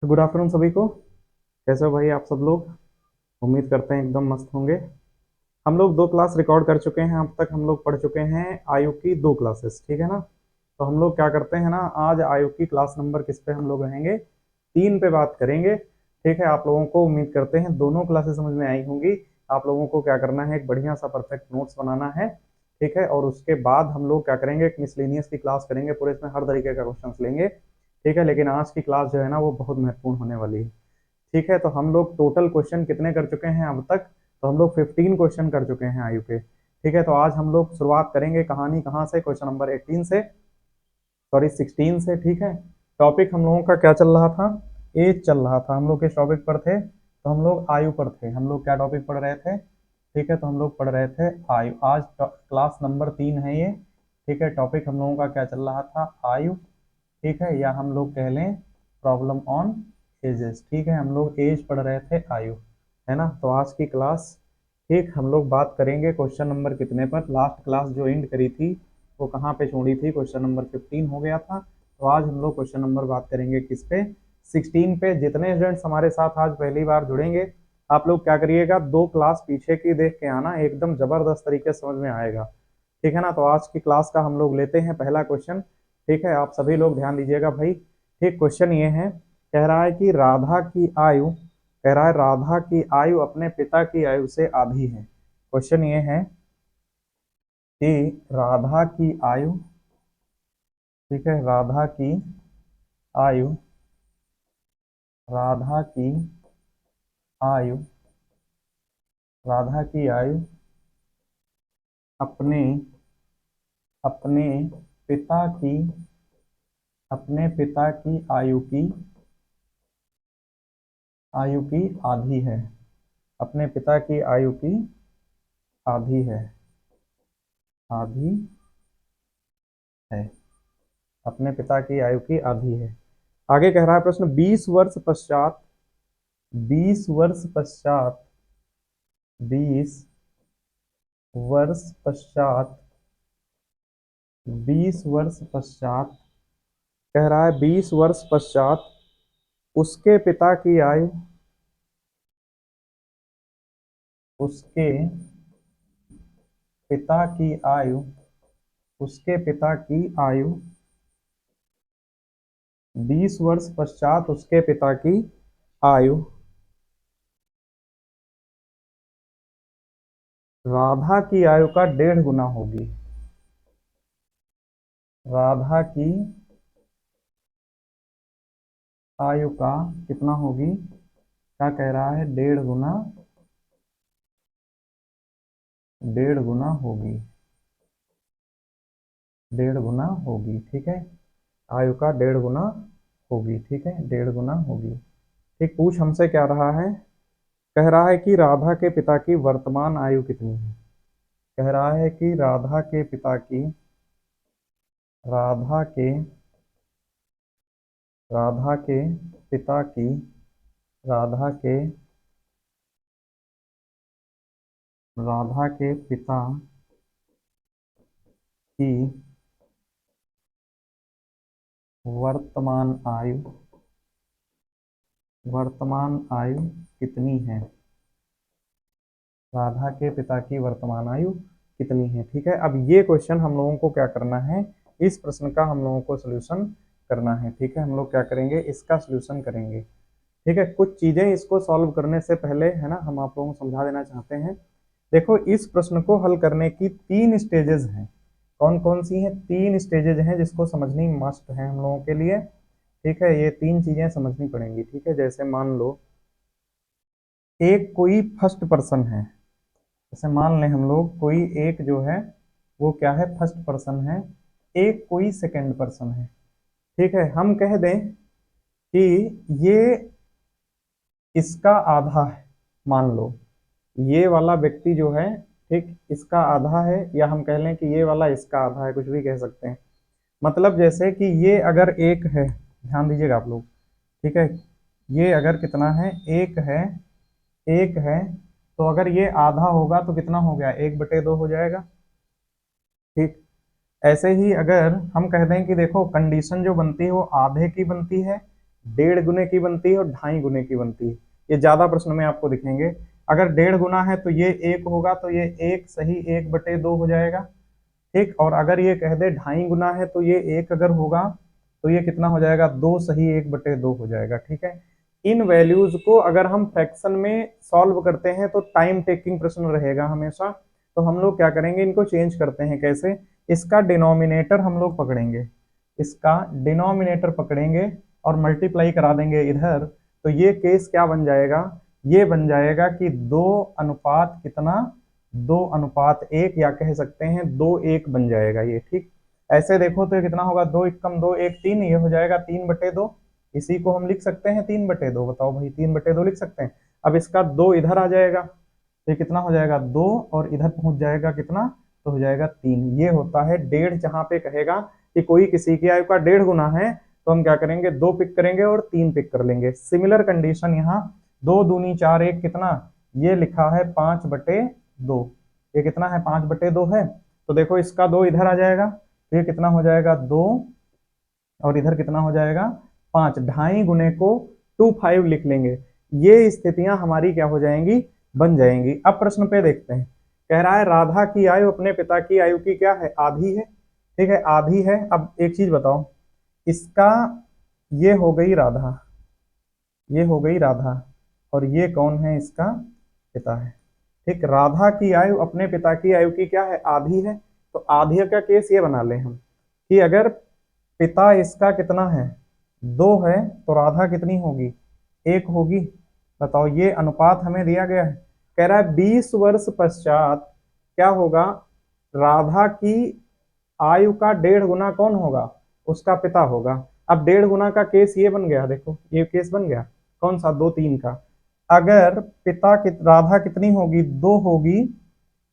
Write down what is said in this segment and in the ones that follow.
Good afternoon सभी को। कैसे हो भाई आप सब लोग? उम्मीद करते हैं एकदम मस्त होंगे। हम लोग दो क्लास रिकॉर्ड कर चुके हैं, अब तक हम लोग पढ़ चुके हैं आयु की दो क्लासेस, ठीक है ना। तो हम लोग क्या करते हैं ना, आज आयु की क्लास नंबर किस पे हम लोग रहेंगे, 3 पे बात करेंगे। ठीक है, आप लोगों को उम्मीद करते हैं दोनों क्लासेस समझ में आई होंगी। आप लोगों को क्या करना है, एक बढ़िया सा परफेक्ट नोट्स बनाना है। ठीक है, और उसके बाद हम लोग क्या करेंगे, एक मिसलेनियस की क्लास करेंगे, पूरे इसमें हर तरीके का क्वेश्चन लेंगे। ठीक है, लेकिन आज की क्लास जो है ना वो बहुत महत्वपूर्ण होने वाली है। ठीक है, तो हम लोग टोटल क्वेश्चन कितने कर चुके हैं अब तक? तो हम लोग 15 क्वेश्चन कर चुके हैं आयु के। ठीक है, तो आज हम लोग शुरुआत करेंगे कहानी कहाँ से, क्वेश्चन नंबर 18 से, सॉरी 16 से। ठीक है, टॉपिक हम लोगों का क्या चल रहा था, एज चल रहा था। हम लोग किस टॉपिक पर थे? तो हम लोग आयु पर थे। हम लोग क्या टॉपिक पढ़ रहे थे? ठीक है, तो हम लोग पढ़ रहे थे आयु। आज क्लास नंबर 3 है ये। ठीक है, टॉपिक हम लोगों का क्या चल रहा था, आयु। ठीक है, या हम लोग कह लें प्रॉब्लम ऑन एजेस। ठीक है, हम लोग एज पढ़ रहे थे, आयु, है ना। तो आज की क्लास, ठीक, हम लोग बात करेंगे क्वेश्चन नंबर कितने पर। लास्ट क्लास जो एंड करी थी वो कहाँ पे छोड़ी थी, क्वेश्चन नंबर 15 हो गया था। तो आज हम लोग क्वेश्चन नंबर बात करेंगे किस पे, 16 पे। जितने स्टूडेंट्स हमारे साथ आज पहली बार जुड़ेंगे, आप लोग क्या करिएगा, दो क्लास पीछे की देख के आना, एकदम जबरदस्त तरीके से समझ में आएगा। ठीक है ना। तो आज की क्लास का हम लोग लेते हैं पहला क्वेश्चन। ठीक है, आप सभी लोग ध्यान दीजिएगा भाई। ठीक, क्वेश्चन ये है, कह रहा है कि राधा की आयु, कह रहा है राधा की आयु अपने पिता की आयु से आधी है। क्वेश्चन ये है कि राधा की आयु, ठीक है, राधा की आयु, राधा की आयु, राधा की आयु अपने अपने पिता की, अपने पिता की आयु की आधी है। अपने पिता की आयु की आधी है, आधी है, अपने पिता की आयु की आधी है। आगे कह रहा है प्रश्न, 20 वर्ष पश्चात, 20 वर्ष पश्चात, 20 वर्ष पश्चात, 20 वर्ष पश्चात, कह रहा है 20 वर्ष पश्चात उसके पिता की आयु, उसके पिता की आयु, उसके पिता की आयु, 20 वर्ष पश्चात उसके पिता की आयु राधा की आयु का 1.5 गुना होगी। राधा की आयु का कितना होगी, क्या कह रहा है, 1.5 गुना, 1.5 गुना होगी, 1.5 गुना होगी। ठीक है, आयु का 1.5 गुना होगी। ठीक है, 1.5 गुना होगी। ठीक, पूछ हमसे क्या रहा है, कह रहा है कि राधा के पिता की वर्तमान आयु कितनी है। कह रहा है कि राधा के पिता की, राधा के, राधा के पिता की, राधा के, राधा के पिता की वर्तमान आयु, वर्तमान आयु कितनी है। राधा के पिता की वर्तमान आयु कितनी है। ठीक है, अब ये क्वेश्चन हम लोगों को क्या करना है, इस प्रश्न का हम लोगों को सोल्यूशन करना है। ठीक है, हम लोग क्या करेंगे, इसका सोल्यूशन करेंगे। ठीक है, कुछ चीजें इसको सॉल्व करने से पहले, है ना, हम आप लोगों को समझा देना चाहते हैं। देखो, इस प्रश्न को हल करने की 3 स्टेजेस हैं। कौन कौन सी हैं? 3 स्टेजेस हैं जिसको समझनी मस्ट है हम लोगों के लिए। ठीक है, ये 3 चीजें समझनी पड़ेंगी। ठीक है, जैसे मान लो एक कोई फर्स्ट पर्सन है, जैसे मान लें हम लोग कोई एक जो है वो क्या है, फर्स्ट पर्सन है, एक कोई सेकंड पर्सन है। ठीक है, हम कह दें कि ये इसका आधा है, मान लो ये वाला व्यक्ति जो है, ठीक, इसका आधा है, या हम कह लें कि ये वाला इसका आधा है, कुछ भी कह सकते हैं। मतलब जैसे कि ये अगर एक है, ध्यान दीजिएगा आप लोग। ठीक है, ये अगर कितना है, एक है, एक है, तो अगर ये आधा होगा तो कितना हो गया, 1/2 हो जाएगा। ठीक, ऐसे ही अगर हम कह दें कि देखो कंडीशन जो बनती है वो आधे की बनती है, डेढ़ गुने की बनती है और ढाई गुने की बनती है। ये ज्यादा प्रश्न में आपको दिखेंगे। अगर डेढ़ गुना है तो ये एक होगा, तो ये एक सही 1/2 हो जाएगा। ठीक, और अगर ये कह दे ढाई गुना है तो ये एक अगर होगा तो ये कितना हो जाएगा, 2 सही 1/2 हो जाएगा। ठीक है, इन वैल्यूज को अगर हम फ्रैक्शन में सॉल्व करते हैं तो टाइम टेकिंग प्रश्न रहेगा हमेशा। तो हम लोग क्या करेंगे, इनको चेंज करते हैं। कैसे, इसका डिनोमिनेटर हम लोग पकड़ेंगे, इसका डिनोमिनेटर पकड़ेंगे और मल्टीप्लाई करा देंगे इधर। तो ये केस क्या बन जाएगा, ये बन जाएगा कि 2 अनुपात कितना, 2:1, या कह सकते हैं 2:1 बन जाएगा ये। ठीक, ऐसे देखो तो ये कितना होगा, 2 एकम 2 1 3, ये हो जाएगा 3/2। इसी को हम लिख सकते हैं 3/2। बताओ भाई, 3/2 लिख सकते हैं। अब इसका 2 इधर आ जाएगा तो ये कितना हो जाएगा 2, और इधर पहुंच जाएगा कितना, तो हो जाएगा 3। ये होता है डेढ़। जहां पे कहेगा कि कोई किसी की आयु का डेढ़ गुना है तो हम क्या करेंगे, 2 पिक करेंगे और 3 पिक कर लेंगे। सिमिलर कंडीशन यहाँ 2 दूनी 4 1 कितना, ये लिखा है 5/2। ये कितना है, 5/2 है। तो देखो इसका 2 इधर आ जाएगा तो ये कितना हो जाएगा 2, और इधर कितना हो जाएगा 5। ढाई गुने को 25 लिख लेंगे। ये स्थितियां हमारी क्या हो जाएंगी, बन जाएंगी। अब प्रश्न पे देखते हैं। कह रहा है राधा की आयु अपने पिता की आयु की क्या है, आधी है। ठीक है, आधी है। अब एक चीज बताओ, इसका ये हो गई राधा, ये हो गई राधा, और ये कौन है, इसका पिता है। ठीक, राधा की आयु अपने पिता की आयु की क्या है, आधी है। तो आधी का केस ये बना ले हम कि अगर पिता इसका कितना है, 2 है, तो राधा कितनी होगी, 1 होगी। बताओ, ये अनुपात हमें दिया गया है। कह रहा है 20 वर्ष पश्चात क्या होगा, राधा की आयु का डेढ़ गुना कौन होगा, उसका पिता होगा। अब डेढ़ गुना का केस ये बन गया, देखो ये केस बन गया कौन सा, 2 3 का। अगर पिता की राधा कितनी होगी, 2 होगी।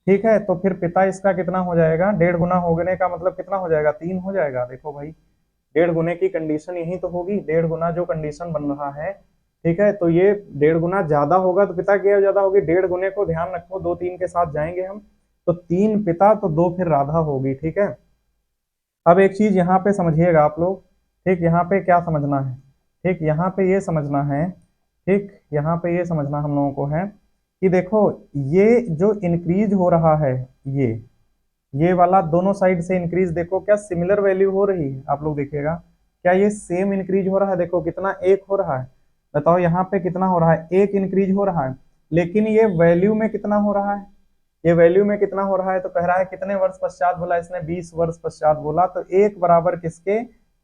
ठीक है, तो फिर पिता इसका कितना हो जाएगा, डेढ़ गुना होने का मतलब कितना हो जाएगा, 3 हो जाएगा। देखो भाई, डेढ़ गुने की कंडीशन यही तो होगी, डेढ़ गुना जो कंडीशन बन रहा है। ठीक है, तो ये डेढ़ गुना ज्यादा होगा तो पिता की ज्यादा होगी। डेढ़ गुने को ध्यान रखो, 2 3 के साथ जाएंगे हम। तो 3 पिता तो 2 फिर राधा होगी। ठीक है, अब एक चीज यहाँ पे समझिएगा आप लोग। ठीक, यहाँ पे क्या समझना है, ठीक, यहाँ पे ये समझना है। ठीक, यहाँ पे ये समझना हम लोगों को है कि देखो, ये जो इंक्रीज हो रहा है, ये वाला दोनों साइड से इंक्रीज, देखो क्या सिमिलर वैल्यू हो रही है। आप लोग देखिएगा, क्या ये सेम इंक्रीज हो रहा है। देखो कितना, 1 हो रहा है। बताओ यहाँ पे कितना हो रहा है, 1 इंक्रीज हो रहा है। लेकिन ये वैल्यू में कितना हो रहा है, ये वैल्यू में कितना हो रहा है, तो कह रहा है कितने वर्ष पश्चात बोला इसने, 20 वर्ष पश्चात बोला। तो 1 बराबर किसके,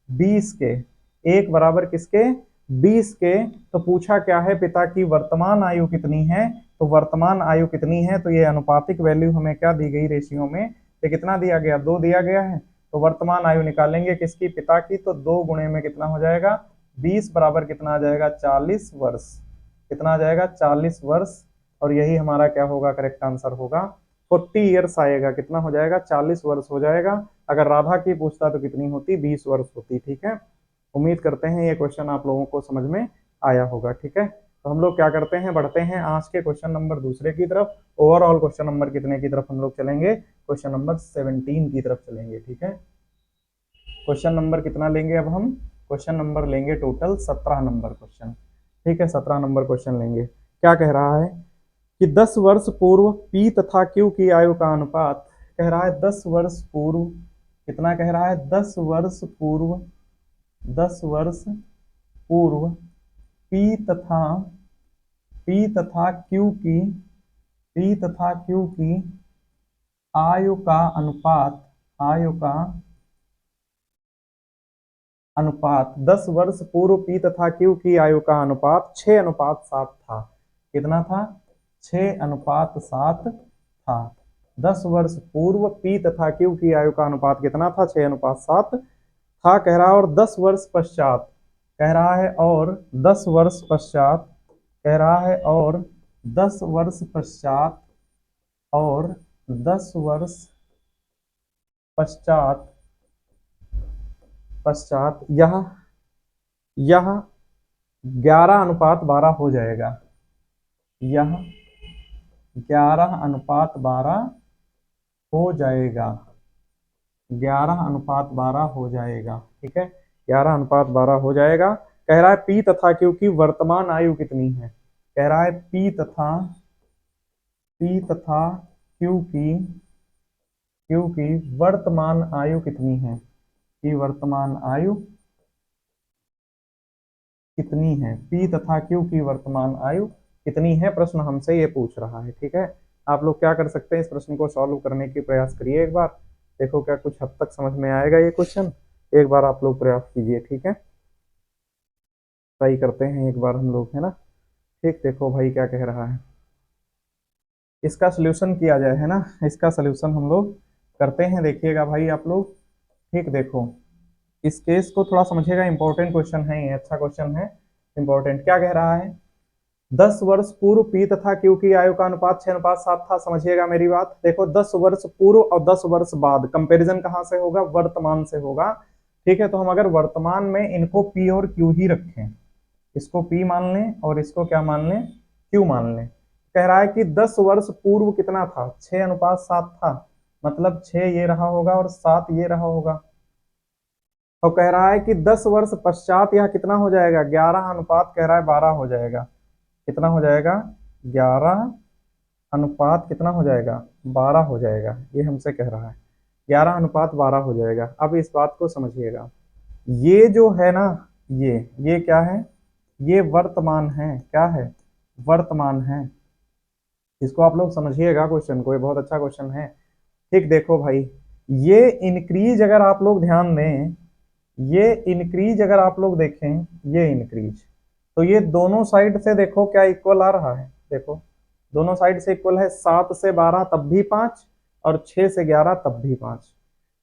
20 के। 1 बराबर किसके, 20 के। तो पूछा क्या है, पिता की वर्तमान आयु कितनी है। तो वर्तमान आयु कितनी है, तो ये अनुपातिक वैल्यू हमें क्या दी गई, रेशियो में ये कितना दिया गया, 2 दिया गया है। तो वर्तमान आयु निकालेंगे किसकी, पिता की। तो 2 गुणे में कितना हो जाएगा, 20 बराबर कितना आ जाएगा, 40 वर्ष। कितना आ जाएगा, 40 वर्ष। और यही हमारा क्या होगा, करेक्ट आंसर होगा। 40 ईयर्स आएगा। कितना हो जाएगा, 40 वर्ष हो जाएगा। अगर राधा की पूछता तो कितनी होती, 20 वर्ष होती। ठीक है, उम्मीद करते हैं ये क्वेश्चन आप लोगों को समझ में आया होगा। ठीक है, तो हम लोग क्या करते हैं, बढ़ते हैं आज के क्वेश्चन नंबर दूसरे की तरफ। ओवरऑल क्वेश्चन नंबर कितने की तरफ हम लोग चलेंगे, क्वेश्चन नंबर 17 की तरफ चलेंगे। ठीक है, क्वेश्चन नंबर कितना लेंगे अब हम, क्वेश्चन नंबर लेंगे टोटल 17 नंबर क्वेश्चन। ठीक है, 17 नंबर क्वेश्चन लेंगे। क्या कह रहा है कि 10 वर्ष पूर्व पी तथा क्यू की आयु का अनुपात, कह रहा है 10 वर्ष पूर्व, कितना कह रहा है, 10 वर्ष पूर्व, 10 वर्ष पूर्व पी तथा क्यू की, पी तथा क्यू की आयु का अनुपात, आयु का अनुपात 10 वर्ष पूर्व पी तथा क्यू की आयु का अनुपात 6:7 था। कितना था, 6:7 था। 10 वर्ष पूर्व पी तथा क्यू की आयु का अनुपात कितना था, 6:7 था। कह रहा है और 10 वर्ष पश्चात, कह रहा है और 10 वर्ष पश्चात, कह रहा है और 10 वर्ष पश्चात, और 10 वर्ष पश्चात, यह 11:12 हो जाएगा। यह 11:12 हो जाएगा। 11:12 हो जाएगा। ठीक है, 11:12 हो जाएगा। कह रहा है पी तथा क्यू की वर्तमान आयु कितनी है। कह रहा है पी तथा क्यू की वर्तमान आयु कितनी है, की वर्तमान आयु कितनी है, पी तथा क्यू की वर्तमान आयु कितनी है, प्रश्न हमसे ये पूछ रहा है। ठीक है, आप लोग क्या कर सकते हैं, इस प्रश्न को सॉल्व करने की प्रयास करिए एक बार, देखो क्या कुछ हद तक समझ में आएगा ये क्वेश्चन, एक बार आप लोग प्रयास कीजिए। ठीक है, ट्राई करते हैं एक बार हम लोग, है ना। ठीक, देखो भाई क्या कह रहा है, इसका सोल्यूशन किया जाए, है ना, इसका सोल्यूशन हम लोग करते हैं। देखिएगा भाई आप लोग, ठीक, देखो इस केस को थोड़ा समझिएगा, इंपॉर्टेंट क्वेश्चन है ये, अच्छा क्वेश्चन है, इंपॉर्टेंट। क्या कह रहा है, 10 वर्ष पूर्व पी तथा क्यू की आयु का अनुपात 6:7 था। समझिएगा मेरी बात, देखो 10 वर्ष पूर्व और 10 वर्ष बाद, कंपैरिजन कहां से होगा, वर्तमान से होगा। ठीक है, तो हम अगर वर्तमान में इनको पी और क्यू ही रखें, इसको पी मान लें और इसको क्या मान लें, क्यू मान लें। कह रहा है कि 10 वर्ष पूर्व कितना था, 6:7 था, मतलब 6 ये रहा होगा और 7 ये रहा होगा। तो कह रहा है कि 10 वर्ष पश्चात यह कितना हो जाएगा, 11 कह रहा है 12 हो जाएगा। कितना हो जाएगा, 11 अनुपात कितना हो जाएगा, 12 हो जाएगा, ये हमसे कह रहा है 11:12 हो जाएगा। अब इस बात को समझिएगा, ये जो है ना, ये क्या है, ये वर्तमान है, क्या है, वर्तमान है। इसको आप लोग समझिएगा क्वेश्चन को, ये बहुत अच्छा क्वेश्चन है। ठीक, देखो भाई, ये इंक्रीज अगर आप लोग ध्यान दें, ये इंक्रीज अगर आप लोग देखें, ये इंक्रीज, तो ये दोनों साइड से देखो क्या इक्वल आ रहा है, देखो दोनों साइड से इक्वल है, 7 से 12 तब भी 5 और 6 से 11 तब भी 5।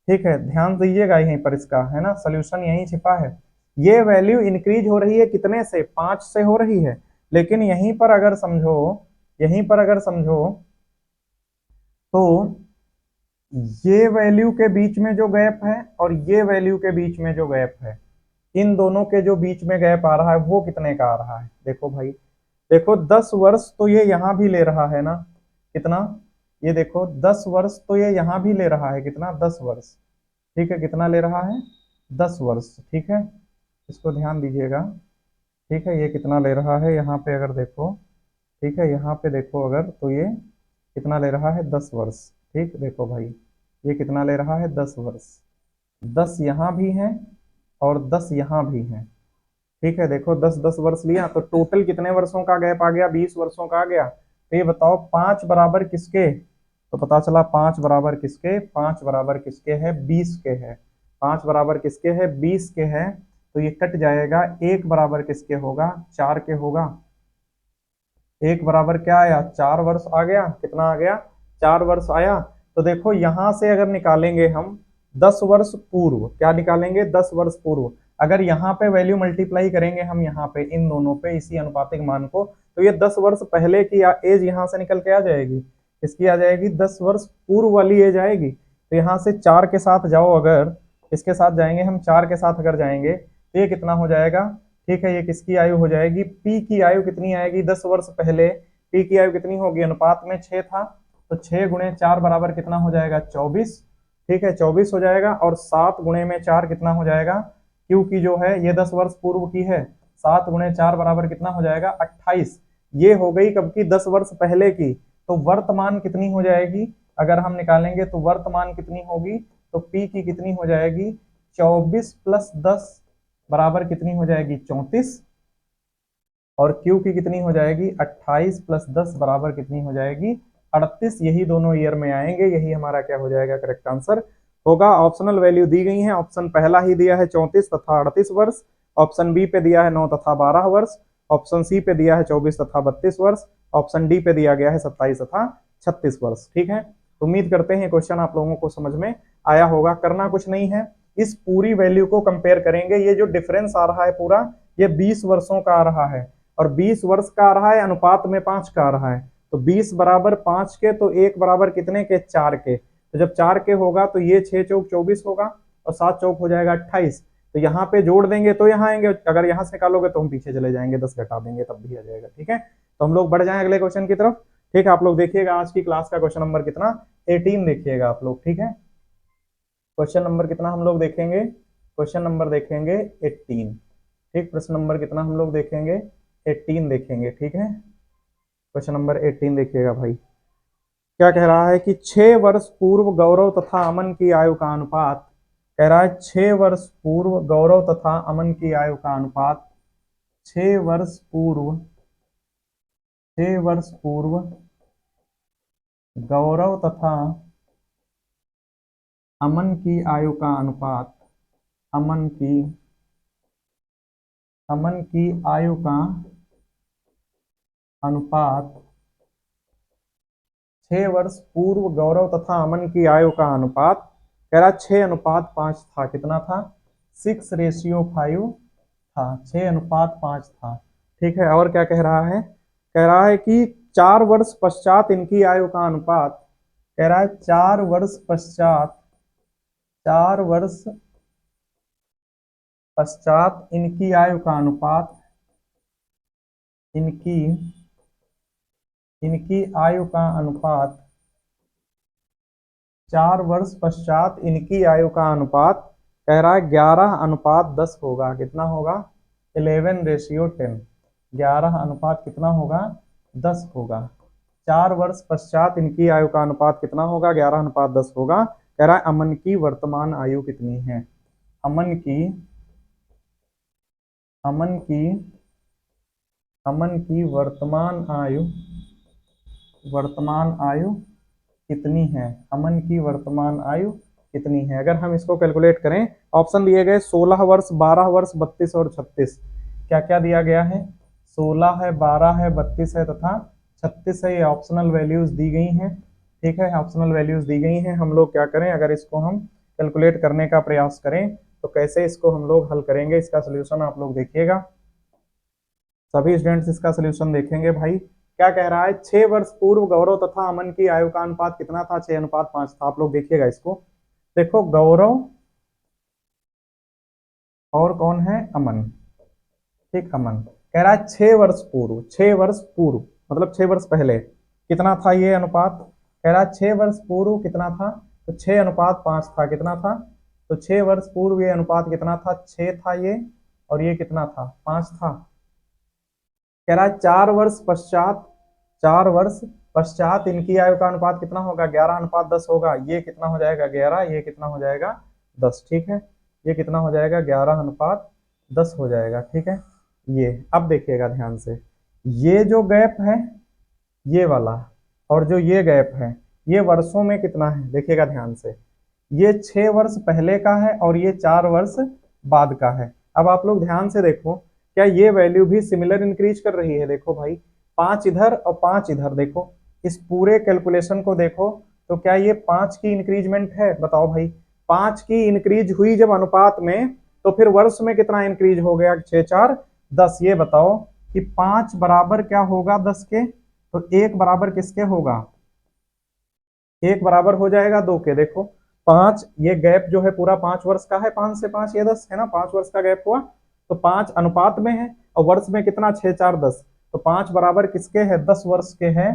ठीक है, ध्यान दीजिएगा यहीं पर, इसका है ना सोल्यूशन यहीं छिपा है। ये वैल्यू इंक्रीज हो रही है कितने से, 5 से हो रही है, लेकिन यहीं पर अगर समझो, यहीं पर अगर समझो तो ये वैल्यू के बीच में जो गैप है और ये वैल्यू के बीच में जो गैप है, इन दोनों के जो बीच में गैप आ रहा है वो कितने का आ रहा है। देखो भाई, देखो 10 वर्ष तो ये यहां भी ले रहा है ना, कितना, ये देखो 10 वर्ष तो ये यहां भी ले रहा है, कितना, 10 वर्ष। ठीक है, कितना ले रहा है, 10 वर्ष। ठीक है, इसको ध्यान दीजिएगा। ठीक है, ये कितना ले रहा है, यहाँ पे अगर देखो, ठीक है, यहाँ पे देखो अगर, तो ये कितना ले रहा है, 10 वर्ष। ठीक, देखो भाई, ये कितना ले रहा है, 10 वर्ष, 10 यहाँ भी है और 10 यहाँ भी है। ठीक है, देखो 10-10 वर्ष लिया तो टोटल कितने वर्षों का गैप आ गया, 20 वर्षों का आ गया। तो ये बताओ 5 बराबर किसके, तो पता चला 5 बराबर किसके, 5 बराबर किसके है, 20 के है। 5 बराबर किसके है, 20 के है, तो ये कट जाएगा। 1 बराबर किसके होगा, 4 के होगा। 1 बराबर क्या आया, 4 वर्ष आ गया, कितना आ गया, 4 वर्ष आया। तो देखो यहां से अगर निकालेंगे हम 10 वर्ष पूर्व, क्या निकालेंगे, 10 वर्ष पूर्व, अगर यहाँ पे वैल्यू मल्टीप्लाई करेंगे हम यहाँ पे इन दोनों पे इसी अनुपातिक मान को, तो ये 10 वर्ष पहले की एज यहाँ से निकल के आ जाएगी, इसकी आ जाएगी 10 वर्ष पूर्व वाली एज आएगी। तो यहाँ से 4 के साथ जाओ, अगर इसके साथ जाएंगे हम, 4 के साथ अगर जाएंगे तो ये कितना हो जाएगा। ठीक है, ये किसकी आयु हो जाएगी, पी की आयु कितनी आएगी, 10 वर्ष पहले पी की आयु कितनी होगी, अनुपात में 6 था, तो 6 गुणे 4 बराबर कितना हो जाएगा, 24। ठीक है, 24 हो जाएगा, और 7 गुणे में 4 कितना हो जाएगा, क्यू की जो है ये 10 वर्ष पूर्व की है, 7 गुणे 4 बराबर कितना हो जाएगा, 28। ये हो गई कब की, 10 वर्ष पहले की। तो वर्तमान कितनी हो जाएगी, अगर हम निकालेंगे तो वर्तमान कितनी होगी, तो पी की कितनी हो जाएगी, 24 + 10 बराबर कितनी हो जाएगी, 34, और क्यू की कितनी हो जाएगी, 28 + 10 बराबर कितनी हो जाएगी, 38। यही दोनों ईयर में आएंगे, यही हमारा क्या हो जाएगा, करेक्ट आंसर होगा। ऑप्शनल वैल्यू दी गई है, ऑप्शन पहला ही दिया है 34 तथा 38 वर्ष, ऑप्शन बी पे दिया है 9 तथा 12 वर्ष, ऑप्शन सी पे दिया है 24 तथा 32 वर्ष, ऑप्शन डी पे दिया गया है 27 तथा 36 वर्ष। ठीक है, उम्मीद करते हैं क्वेश्चन आप लोगों को समझ में आया होगा। करना कुछ नहीं है, इस पूरी वैल्यू को कंपेयर करेंगे, ये जो डिफरेंस आ रहा है पूरा, ये 20 वर्षों का आ रहा है, और 20 वर्ष का आ रहा है, अनुपात में 5 का आ रहा है। तो 20 बराबर 5 के, तो 1 बराबर कितने के, 4 के। तो जब 4 के होगा तो ये 6 चौक 24 होगा, और 7 चौक हो जाएगा 28। तो यहाँ पे जोड़ देंगे तो यहाँ आएंगे, अगर यहाँ से निकालोगे तो हम पीछे चले जाएंगे, 10 घटा देंगे तब भी आ जाएगा। ठीक है, तो हम लोग बढ़ जाएं अगले क्वेश्चन की तरफ। ठीक है, आप लोग देखिएगा आज की क्लास का क्वेश्चन नंबर कितना, 18 देखिएगा आप लोग। ठीक है, क्वेश्चन नंबर कितना हम लोग देखेंगे, क्वेश्चन नंबर देखेंगे 18। ठीक, प्रश्न नंबर कितना हम लोग देखेंगे, 18 देखेंगे। ठीक है, क्वेश्चन नंबर 18 देखिएगा भाई। क्या कह रहा है कि 6 वर्ष पूर्व गौरव तथा अमन की आयु का अनुपात, कह रहा है 6 वर्ष पूर्व गौरव तथा अमन की आयु का अनुपात, 6 वर्ष पूर्व, 6 वर्ष पूर्व गौरव तथा अमन की आयु का अनुपात, अमन की, अमन की आयु का अनुपात, 6 वर्ष पूर्व गौरव तथा अमन की आयु का अनुपात, कह रहा 6:5 था। कितना था, 6:5 था, 6:5 था। ठीक है, और क्या कह रहा है, कह रहा है कि 4 वर्ष पश्चात इनकी आयु का अनुपात, कह रहा है 4 वर्ष पश्चात, 4 वर्ष पश्चात इनकी आयु का अनुपात, इनकी, इनकी आयु का अनुपात, 4 वर्ष पश्चात इनकी आयु का अनुपात, कह रहा है 11:10 होगा। कितना होगा, 11:10, 11 अनुपात कितना होगा, 10 होगा। 4 वर्ष पश्चात इनकी आयु का अनुपात कितना होगा, 11:10 होगा। कह रहा है अमन की वर्तमान आयु कितनी है, अमन की, अमन की, अमन की वर्तमान आयु, वर्तमान आयु कितनी है, अमन की वर्तमान आयु कितनी है। अगर हम इसको कैलकुलेट करें, ऑप्शन दिए गए 16 वर्ष, 12 वर्ष, 32 और 36। क्या क्या दिया गया है, 16 है, 12 है, 32 है तथा 36 है। ये ऑप्शनल वैल्यूज दी गई हैं। ठीक है, ऑप्शनल वैल्यूज दी गई हैं। हम लोग क्या करें, अगर इसको हम कैलकुलेट करने का प्रयास करें तो कैसे इसको हम लोग हल करेंगे, इसका सोल्यूशन आप लोग देखिएगा। सभी स्टूडेंट्स इसका सोल्यूशन देखेंगे भाई। क्या कह रहा है, 6 वर्ष पूर्व गौरव तथा अमन की आयु का अनुपात कितना था, 6:5 था। आप लोग देखिएगा इसको, देखो गौरव और कौन है, अमन। ठीक, अमन कह रहा है 6 वर्ष पूर्व, 6 वर्ष पूर्व मतलब 6 वर्ष पहले कितना था ये अनुपात। कह रहा है 6 वर्ष पूर्व कितना था, तो 6:5 था। कितना था, तो 6 वर्ष पूर्व ये अनुपात कितना था, 6 था ये, और ये कितना था, 5 था। कह रहा है 4 वर्ष पश्चात, 4 वर्ष पश्चात इनकी आयु का अनुपात कितना होगा, 11:10 होगा। ये कितना हो जाएगा, 11, ये कितना हो जाएगा, 10। ठीक है, ये कितना हो जाएगा, 11:10 हो जाएगा। ठीक है, ये अब देखिएगा ध्यान से, ये जो गैप है ये वाला, और जो ये गैप है ये वर्षों में कितना है, देखिएगा ध्यान से। ये 6 वर्ष पहले का है और ये 4 वर्ष बाद का है। अब आप लोग ध्यान से देखो, क्या ये वैल्यू भी सिमिलर इंक्रीज कर रही है। देखो भाई, 5 इधर और 5 इधर, देखो इस पूरे कैलकुलेशन को देखो, तो क्या ये 5 की इंक्रीजमेंट है, बताओ भाई। 5 की इंक्रीज हुई जब अनुपात में, तो फिर वर्ष में कितना इंक्रीज हो गया, 6 4 10। ये बताओ कि 5 बराबर क्या होगा 10 के, तो 1 बराबर किसके होगा, 1 बराबर हो जाएगा 2 के। देखो 5, ये गैप जो है पूरा 5 वर्ष का है, 5 से 5 ये 10 है ना, 5 वर्ष का गैप हुआ। तो 5 अनुपात में है और वर्ष में कितना, 6 4 10। तो 5 बराबर किसके है, 10 वर्ष के है,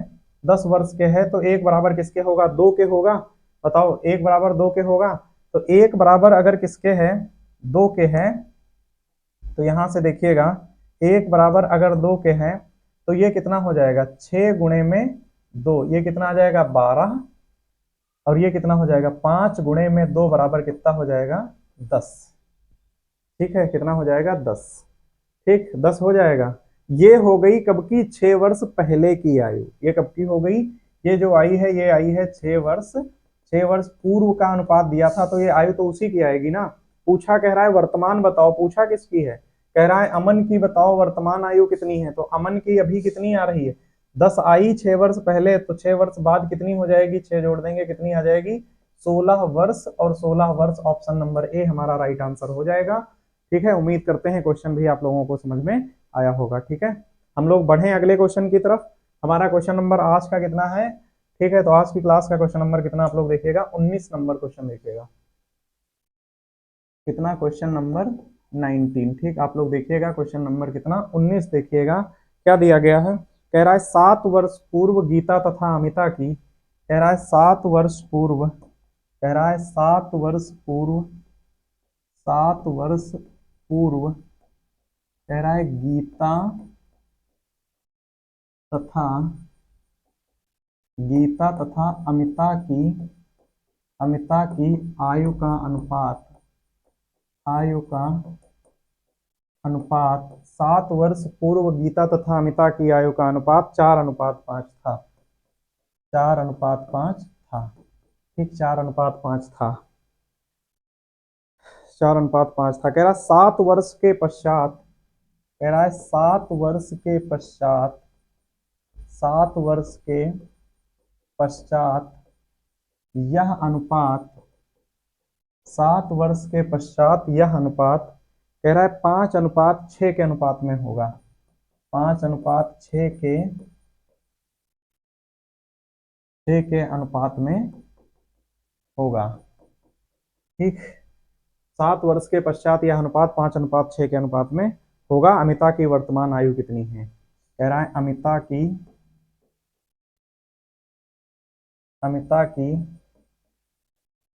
10 वर्ष के है। तो 1 बराबर किसके होगा, 2 के होगा। बताओ 1 बराबर 2 के होगा। तो 1 बराबर अगर किसके है, 2 के है, तो यहां से देखिएगा 1 बराबर अगर 2 के हैं, तो ये कितना हो जाएगा, 6 गुणे में 2, ये कितना आ जाएगा, 12। और ये कितना हो जाएगा, 5 गुणे में 2 बराबर कितना हो जाएगा, 10। ठीक है, कितना हो जाएगा, 10। ठीक, 10 हो जाएगा। ये हो गई कब की, 6 वर्ष पहले की आयु। ये कब की हो गई, ये जो आई है ये आई है 6 वर्ष, 6 वर्ष पूर्व का अनुपात दिया था, तो ये आयु तो उसी की आएगी ना। पूछा कह रहा है वर्तमान बताओ, पूछा किसकी है, कह रहा है अमन की बताओ वर्तमान आयु कितनी है। तो अमन की अभी कितनी आ रही है, 10 आई 6 वर्ष पहले, तो 6 वर्ष बाद कितनी हो जाएगी, 6 जोड़ देंगे कितनी आ जाएगी, 16 वर्ष। और 16 वर्ष ऑप्शन नंबर ए हमारा राइट आंसर हो जाएगा। ठीक है, उम्मीद करते हैं क्वेश्चन भी आप लोगों को समझ में आया होगा। ठीक है, हम लोग बढ़े अगले क्वेश्चन की तरफ। हमारा क्वेश्चन नंबर आज का कितना है, ठीक है, तो आज की क्लास का क्वेश्चन नंबर कितना आप लोग देखिएगा, 19 नंबर क्वेश्चन देखिएगा। कितना, क्वेश्चन नंबर 19। ठीक, आप लोग देखिएगा क्वेश्चन नंबर कितना, 19 देखिएगा। क्या दिया गया है, कह रहा है 7 वर्ष पूर्व गीता तथा अमिता की, कह रहा है 7 वर्ष पूर्व, कह रहा है 7 वर्ष पूर्व, 7 वर्ष पूर्व कह रहा है तथा गीता तथा अमिता की आयु का अनुपात, आयु का अनुपात 7 वर्ष पूर्व गीता तथा अमिता की आयु का अनुपात 4:5 था। 4:5 था। ठीक, 4:5 था। 4:5 था। कह रहा 7 वर्ष के पश्चात, कह रहा है 7 वर्ष के पश्चात, 7 वर्ष के पश्चात यह अनुपात, 7 वर्ष के पश्चात यह अनुपात, कह रहा है 5:6 के अनुपात में होगा। 5:6 के अनुपात में होगा। ठीक, 7 वर्ष के पश्चात यह अनुपात 5:6 के अनुपात में होगा। अमिता की वर्तमान आयु कितनी है? कह रहा है अमिता की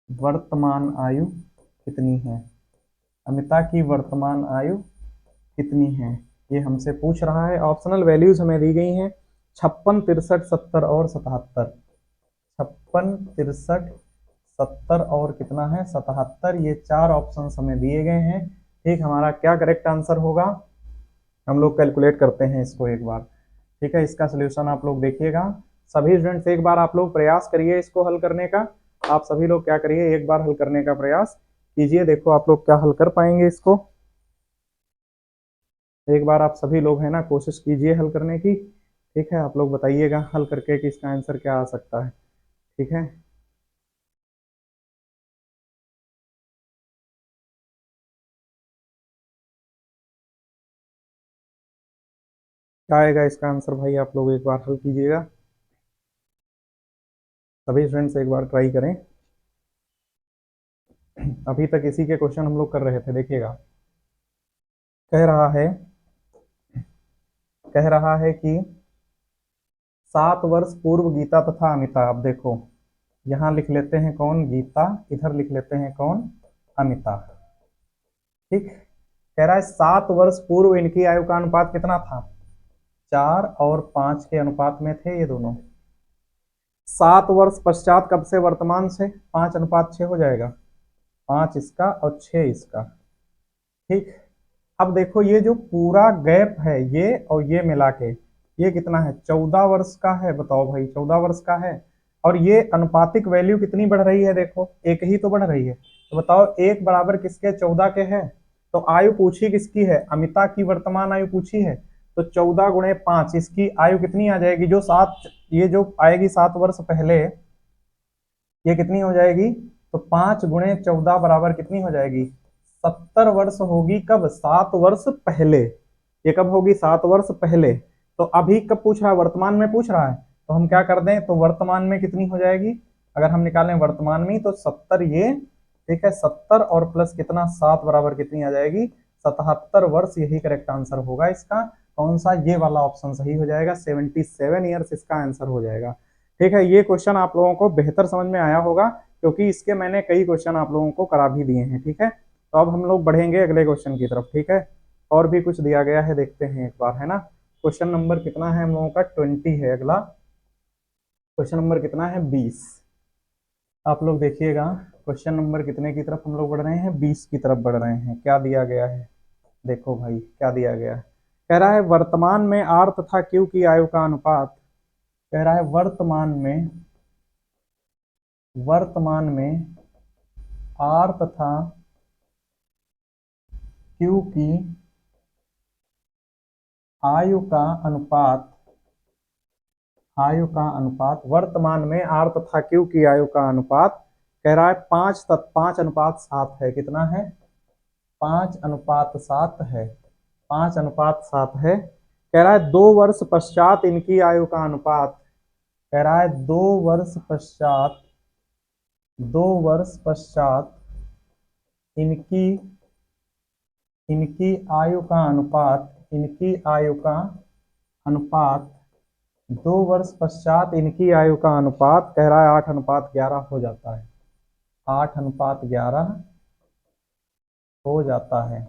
वर्तमान आयु कितनी है? अमिता की वर्तमान आयु कितनी है, ये हमसे पूछ रहा है। ऑप्शनल वैल्यूज हमें दी गई हैं 56, 63, 70 और 77। 56, 63, 70 और कितना है 77। ये 4 ऑप्शन हमें दिए गए हैं। ठीक, हमारा क्या करेक्ट आंसर होगा? हम लोग कैलकुलेट करते हैं इसको एक बार। ठीक है, इसका सोल्यूशन आप लोग देखिएगा। सभी स्टूडेंट्स एक बार आप लोग प्रयास करिए इसको हल करने का। आप सभी लोग क्या करिए, एक बार हल करने का प्रयास कीजिए। देखो आप लोग क्या हल कर पाएंगे इसको। एक बार आप सभी लोग है ना कोशिश कीजिए हल करने की। ठीक है, आप लोग बताइएगा हल करके कि इसका आंसर क्या आ सकता है। ठीक है, क्या आएगा इसका आंसर भाई? आप लोग एक बार हल कीजिएगा। सभी स्टूडेंट्स एक बार ट्राई करें। अभी तक इसी के क्वेश्चन हम लोग कर रहे थे। देखिएगा, कह रहा है कि 7 वर्ष पूर्व गीता तथा अमिता। अब देखो, यहाँ लिख लेते हैं कौन? गीता। इधर लिख लेते हैं कौन? अमिता। ठीक, कह रहा है 7 वर्ष पूर्व इनकी आयु का अनुपात कितना था? 4 और 5 के अनुपात में थे ये दोनों। 7 वर्ष पश्चात कब से वर्तमान से 5:6 हो जाएगा। 5 इसका और 6 इसका। ठीक, अब देखो ये जो पूरा गैप है ये और ये मिला के ये कितना है? 14 वर्ष का है। बताओ भाई, 14 वर्ष का है। और ये अनुपातिक वैल्यू कितनी बढ़ रही है? देखो, एक ही तो बढ़ रही है। तो बताओ एक बराबर किसके? 14 के है। तो आयु पूछी किसकी है? अमिता की वर्तमान आयु पूछी है। तो 14 × 5 इसकी आयु कितनी आ जाएगी? जो 7, ये जो आएगी 7 वर्ष पहले, ये कितनी हो जाएगी? तो 5 × 14 बराबर कितनी हो जाएगी? 70 वर्ष होगी। कब? 7 वर्ष पहले। ये कब होगी? 7 वर्ष पहले। तो अभी कब पूछ रहा है? वर्तमान में पूछ रहा है। तो हम क्या कर दें? तो वर्तमान में कितनी हो जाएगी? अगर हम निकालें वर्तमान में तो 70 ये। ठीक है, 70 और प्लस कितना? 7 बराबर कितनी आ जाएगी? 77 वर्ष। यही करेक्ट आंसर होगा इसका। कौन सा? ये वाला ऑप्शन सही हो जाएगा। 77 ईयर्स इसका आंसर हो जाएगा। ठीक है, ये क्वेश्चन आप लोगों को बेहतर समझ में आया होगा क्योंकि इसके मैंने कई क्वेश्चन आप लोगों को करा भी दिए हैं। ठीक है, तो अब हम लोग बढ़ेंगे अगले क्वेश्चन की तरफ। ठीक है, और भी कुछ दिया गया है, देखते हैं एक बार, है ना। क्वेश्चन नंबर कितना है हम लोगों का? 20 है अगला। क्वेश्चन नंबर कितना है? 20। आप लोग देखिएगा क्वेश्चन नंबर कितने की तरफ हम लोग बढ़ रहे हैं? 20 की तरफ बढ़ रहे हैं। क्या दिया गया है? देखो भाई क्या दिया गया है। कह रहा है वर्तमान में आर तथा क्यू की आयु का अनुपात। कह रहा है वर्तमान में आर तथा क्यू की आयु का अनुपात, वर्तमान में आर तथा क्यू की आयु का अनुपात। कह रहा है 5:7 है। कितना है? 5:7 है। 5:7 है। कह रहा है 2 वर्ष पश्चात इनकी आयु का अनुपात। कह रहा है 2 वर्ष पश्चात इनकी इनकी आयु का अनुपात, 2 वर्ष पश्चात इनकी आयु का अनुपात। कह रहा है 8:11 हो जाता है। 8:11 हो जाता है।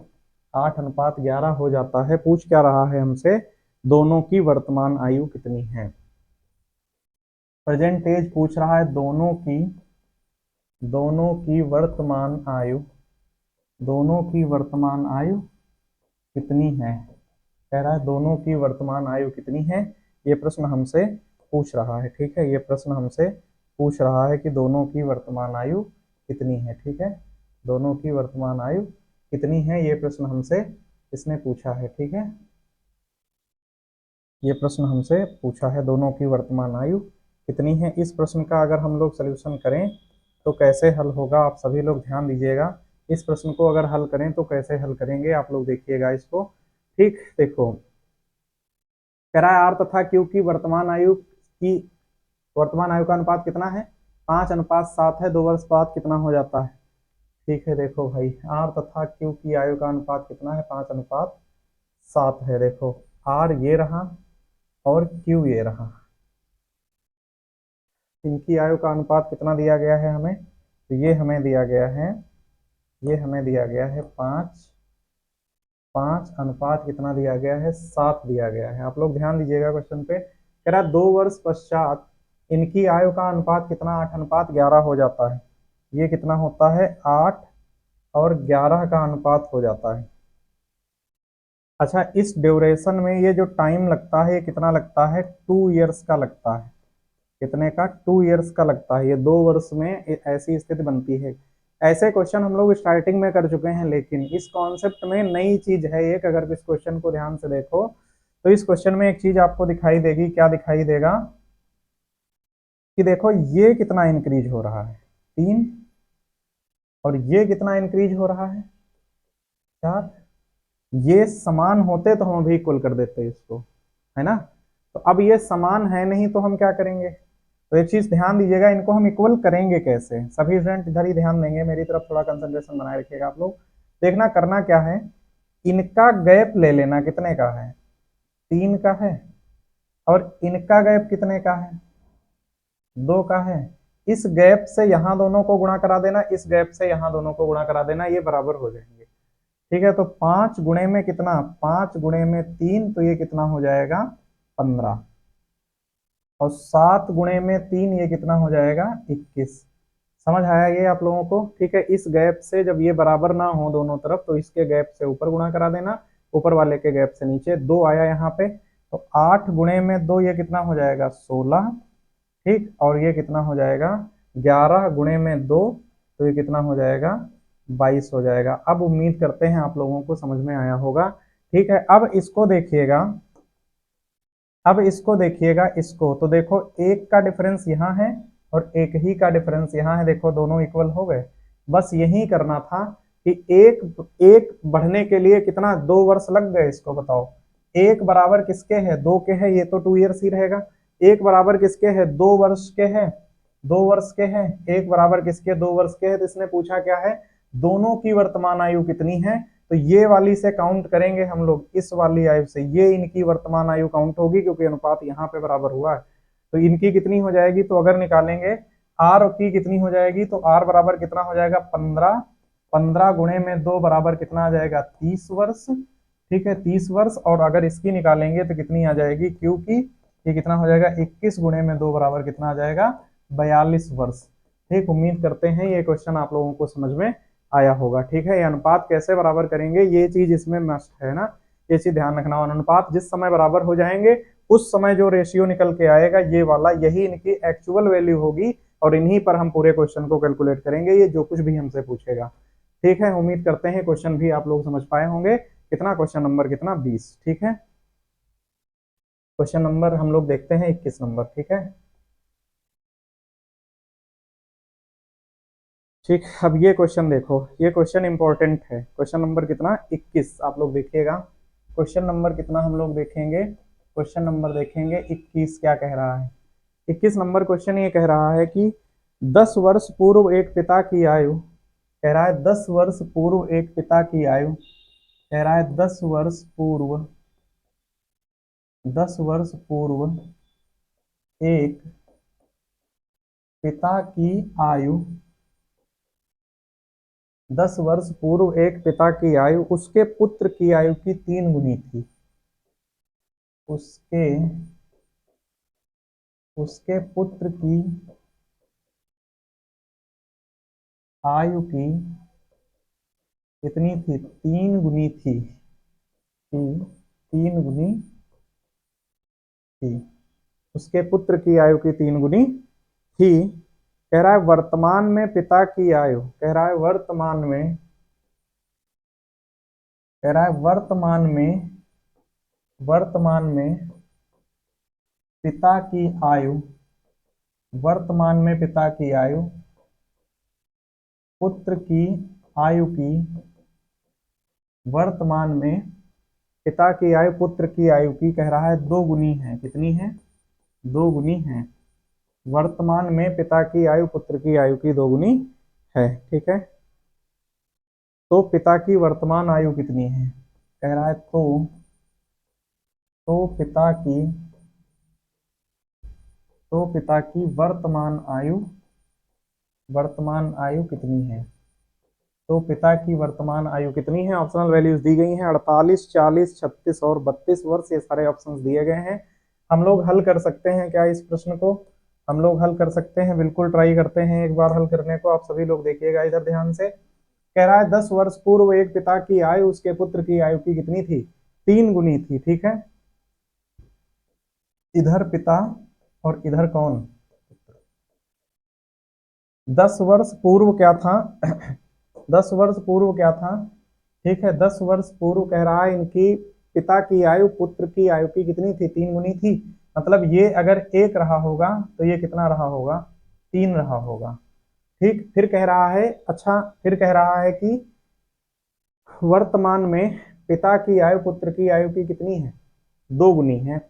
8:11 हो जाता है। पूछ क्या रहा है हमसे, दोनों की वर्तमान आयु कितनी है। प्रेजेंट एज पूछ रहा है, दोनों की वर्तमान आयु, दोनों की वर्तमान आयु कितनी है। कह रहा है दोनों की वर्तमान आयु कितनी है, ये प्रश्न हमसे पूछ रहा है। ठीक है, ये प्रश्न हमसे पूछ रहा है कि दोनों की वर्तमान आयु कितनी है। ठीक है, दोनों की वर्तमान आयु कितनी है, ये प्रश्न हमसे इसने पूछा है। ठीक है, ये प्रश्न हमसे पूछा है, दोनों की वर्तमान आयु कितनी है। इस प्रश्न का अगर हम लोग सल्यूशन करें तो कैसे हल होगा, आप सभी लोग ध्यान दीजिएगा। इस प्रश्न को अगर हल करें तो कैसे हल करेंगे, आप लोग देखिएगा इसको। ठीक, देखो कह रहा है आर तथा क्यू की वर्तमान आयु का अनुपात कितना है, 5:7 है। 2 वर्ष बाद कितना हो जाता है। ठीक है, देखो भाई आर तथा क्यू की आयु का अनुपात कितना है, 5:7 है। देखो आर ये रहा और क्यू ये रहा, इनकी आयु का अनुपात कितना दिया गया है हमें, तो ये हमें दिया गया है, ये हमें दिया गया है 5, 5 अनुपात कितना दिया गया है, 7 दिया गया है। आप लोग ध्यान दीजिएगा क्वेश्चन पे। कह रहा है 2 वर्ष पश्चात इनकी आयु का अनुपात कितना, 8:11 हो जाता है। ये कितना होता है, 8 और 11 का अनुपात हो जाता है। अच्छा, इस ड्यूरेशन में ये जो टाइम लगता है ये कितना लगता है, 2 इयर्स का लगता है। कितने का, 2 इयर्स का लगता है। ये 2 वर्ष में ऐसी स्थिति बनती है। ऐसे क्वेश्चन हम लोग स्टार्टिंग में कर चुके हैं, लेकिन इस कॉन्सेप्ट में नई चीज है एक। अगर इस क्वेश्चन को ध्यान से देखो तो इस क्वेश्चन में एक चीज आपको दिखाई देगी। क्या दिखाई देगा कि देखो ये कितना इंक्रीज हो रहा है, 3, और ये कितना इंक्रीज हो रहा है, 4। ये समान होते तो हम अभी इक्वल कर देते इसको, है ना। तो अब ये समान है नहीं तो हम क्या करेंगे, तो एक चीज ध्यान दीजिएगा, इनको हम इक्वल करेंगे कैसे। सभी स्टूडेंट इधर ही ध्यान देंगे, मेरी तरफ थोड़ा कंसंट्रेशन बनाए रखिएगा आप लोग। देखना करना क्या है, इनका गैप ले लेना, कितने का है, 3 का है, और इनका गैप कितने का है, 2 का है। इस गैप से यहाँ दोनों को गुणा करा देना, इस गैप से यहाँ दोनों को गुणा करा देना, ये बराबर हो जाएंगे। ठीक है, तो 5 गुणे में कितना, 5 गुणे में 3, तो ये कितना हो जाएगा, 15, और 7 गुणे में 3 ये कितना हो जाएगा, 21। समझ आया ये आप लोगों को। ठीक है, इस गैप से जब ये बराबर ना हो दोनों तरफ तो इसके गैप से ऊपर गुणा करा देना, ऊपर वाले के गैप से नीचे। 2 आया यहाँ पे, तो 8 गुणे में 2 ये कितना हो जाएगा, 16। ठीक, और ये कितना हो जाएगा, 11 गुणे में 2, तो ये कितना हो जाएगा, 22 हो जाएगा। अब उम्मीद करते हैं आप लोगों को समझ में आया होगा। ठीक है, अब इसको देखिएगा, अब इसको देखिएगा, इसको तो देखो एक का डिफरेंस यहाँ है और एक ही का डिफरेंस यहाँ है। देखो दोनों इक्वल हो गए। बस यही करना था कि एक एक बढ़ने के लिए कितना, 2 वर्ष लग गए। इसको बताओ, एक बराबर किसके है, 2 के है, ये तो 2 इयर्स ही रहेगा। एक बराबर किसके है, 2 वर्ष के है, 2 वर्ष के है। एक बराबर किसके, 2 वर्ष के है। तो इसने पूछा क्या है, दोनों की वर्तमान आयु कितनी है। तो ये वाली से काउंट करेंगे हम लोग, इस वाली आयु से ये इनकी वर्तमान आयु काउंट होगी, क्योंकि अनुपात यहाँ पे बराबर हुआ है। तो इनकी कितनी हो जाएगी, तो अगर निकालेंगे आर की कितनी हो जाएगी, तो आर बराबर कितना हो जाएगा, 15। 15 गुणे में 2 बराबर कितना आ जाएगा, 30 वर्ष। ठीक है, 30 वर्ष। और अगर इसकी निकालेंगे तो कितनी आ जाएगी, क्यू की, ये कितना हो जाएगा, 21 गुणे में 2 बराबर कितना आ जाएगा, 42 वर्ष। ठीक, उम्मीद करते हैं ये क्वेश्चन आप लोगों को समझ में आया होगा। ठीक है, ये अनुपात कैसे बराबर करेंगे, ये चीज इसमें मस्ट है ना, ये चीज ध्यान रखना। और अनुपात जिस समय बराबर हो जाएंगे उस समय जो रेशियो निकल के आएगा ये वाला, यही इनकी एक्चुअल वैल्यू होगी, और इन्हीं पर हम पूरे क्वेश्चन को कैलकुलेट करेंगे, ये जो कुछ भी हमसे पूछेगा। ठीक है, उम्मीद करते हैं क्वेश्चन भी आप लोग समझ पाए होंगे। कितना क्वेश्चन नंबर कितना, 20। ठीक है, क्वेश्चन नंबर हम लोग देखते हैं 21 नंबर। ठीक है, ठीक, अब ये क्वेश्चन देखो, ये क्वेश्चन इंपॉर्टेंट है। क्वेश्चन नंबर कितना, 21, आप लोग देखिएगा। क्वेश्चन नंबर कितना हम लोग देखेंगे, क्वेश्चन नंबर देखेंगे 21 क्या कह रहा है। 21 नंबर क्वेश्चन ये कह रहा है कि 10 वर्ष पूर्व एक पिता की आयु, कह रहा है 10 वर्ष पूर्व एक पिता की आयु, कह रहा है 10 वर्ष पूर्व, 10 वर्ष पूर्व एक पिता की आयु 10 वर्ष पूर्व एक पिता की आयु उसके पुत्र की आयु की 3 गुनी थी। उसके उसके पुत्र की आयु की कितनी थी? 3 गुनी थी 3 गुनी थी। उसके पुत्र की आयु की 3 गुनी थी। कह रहा है वर्तमान में पिता की आयु, कह रहा है वर्तमान में, कह रहा है वर्तमान में पिता की आयु, वर्तमान में पिता की आयु पुत्र की आयु की, वर्तमान में पिता की आयु पुत्र की आयु की कह रहा है 2 गुनी है। कितनी है? 2 गुनी है। वर्तमान में पिता की आयु पुत्र की आयु की 2 गुनी है। ठीक है, तो पिता की वर्तमान आयु कितनी है? कह रहा है तो पिता की वर्तमान आयु कितनी है? तो पिता की वर्तमान आयु कितनी है? ऑप्शनल वैल्यूज दी गई हैं 48, 40, 36 और 32 वर्ष। ये सारे ऑप्शंस दिए गए हैं। हम लोग हल कर सकते हैं क्या इस प्रश्न को? हम लोग हल कर सकते हैं, बिल्कुल ट्राई करते हैं एक बार हल करने को। आप सभी लोग देखिएगा इधर ध्यान से। कह रहा है 10 वर्ष पूर्व एक पिता की आयु उसके पुत्र की आयु की कितनी थी? 3 गुनी थी। ठीक है, इधर पिता और इधर कौन? 10 वर्ष पूर्व क्या था? 10 वर्ष पूर्व क्या था? ठीक है, 10 वर्ष पूर्व कह रहा है इनकी पिता की आयु पुत्र की आयु की कितनी थी? 3 गुनी थी। मतलब ये अगर 1 रहा होगा तो ये कितना रहा होगा? 3 रहा होगा। ठीक, फिर कह रहा है, अच्छा फिर कह रहा है कि वर्तमान में पिता की आयु पुत्र की आयु की कितनी है? 2 गुनी है।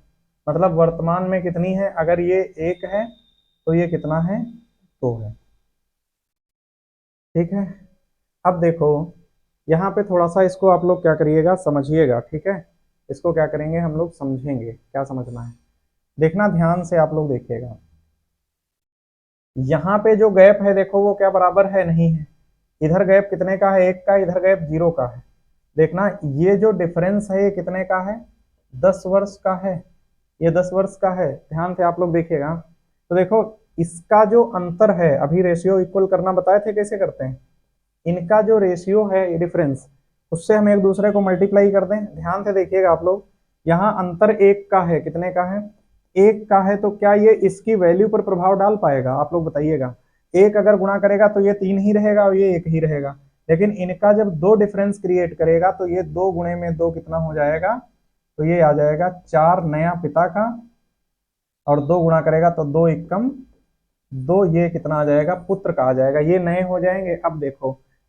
मतलब वर्तमान में कितनी है? अगर ये 1 है तो ये कितना है? 2 है। ठीक है, अब देखो यहाँ पे थोड़ा सा इसको आप लोग क्या करिएगा, समझिएगा। ठीक है, इसको क्या करेंगे हम लोग, समझेंगे। क्या समझना है, देखना ध्यान से, आप लोग देखिएगा। यहाँ पे जो गैप है देखो वो क्या बराबर है? नहीं है। इधर गैप कितने का है? 1 का। इधर गैप 0 का है। देखना ये जो डिफरेंस है ये कितने का है? 10 वर्ष का है। ये 10 वर्ष का है। ध्यान से आप लोग देखिएगा। तो देखो इसका जो अंतर है, अभी रेशियो इक्वल करना बताए थे कैसे करते हैं। इनका जो रेशियो है डिफरेंस, उससे हम एक दूसरे को मल्टीप्लाई कर दें। ध्यान से देखिएगा आप लोग, यहाँ अंतर 1 का है। कितने का है? 1 का है। तो क्या ये इसकी वैल्यू पर प्रभाव डाल पाएगा? आप लोग बताइएगा। 1 अगर गुणा करेगा तो ये 3 ही रहेगा और ये 1 ही रहेगा। लेकिन इनका जब 2 डिफरेंस क्रिएट करेगा तो ये 2 गुणे में 2 कितना हो जाएगा? तो ये आ जाएगा 4 नया पिता का, और 2 गुणा करेगा तो 2 एकम 2, ये कितना आ जाएगा? पुत्र का आ जाएगा। ये नए हो जाएंगे।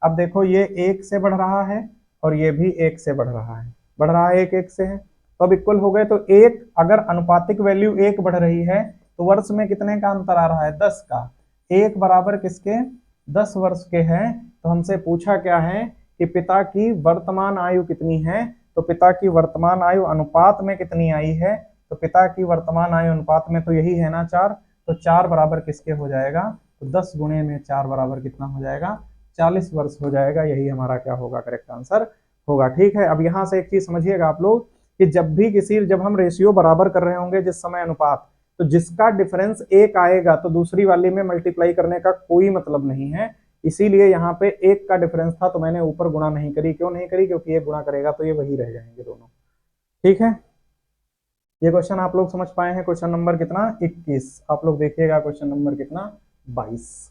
अब देखो ये 1 से बढ़ रहा है और ये भी 1 से बढ़ रहा है। बढ़ रहा है, 1 1 से है, तो अब इक्वल हो गए। तो 1 अगर अनुपातिक वैल्यू 1 बढ़ रही है तो वर्ष में कितने का अंतर आ रहा है? 10 का। 1 बराबर किसके? 10 वर्ष के हैं। तो हमसे पूछा क्या है कि पिता की वर्तमान आयु कितनी है? तो पिता की वर्तमान आयु अनुपात में कितनी आई है? तो पिता की वर्तमान आयु अनुपात में तो यही है ना, 4। तो 4 बराबर किसके हो जाएगा? तो 10 गुणे में 4 बराबर कितना हो जाएगा? 40 वर्ष हो जाएगा। यही हमारा क्या होगा? करेक्ट आंसर होगा। ठीक है, अब यहाँ से एक चीज समझिएगा आप लोग कि जब हम रेशियो बराबर कर रहे होंगे जिस समय अनुपात, तो जिसका डिफरेंस 1 आएगा तो दूसरी वाली में मल्टीप्लाई करने का कोई मतलब नहीं है। इसीलिए यहाँ पे 1 का डिफरेंस था तो मैंने ऊपर गुणा नहीं करी। क्यों नहीं करी? क्योंकि ये गुणा करेगा तो ये वही रह जाएंगे दोनों। ठीक है, ये क्वेश्चन आप लोग समझ पाए हैं। क्वेश्चन नंबर कितना? 21। आप लोग देखिएगा क्वेश्चन नंबर कितना? 22।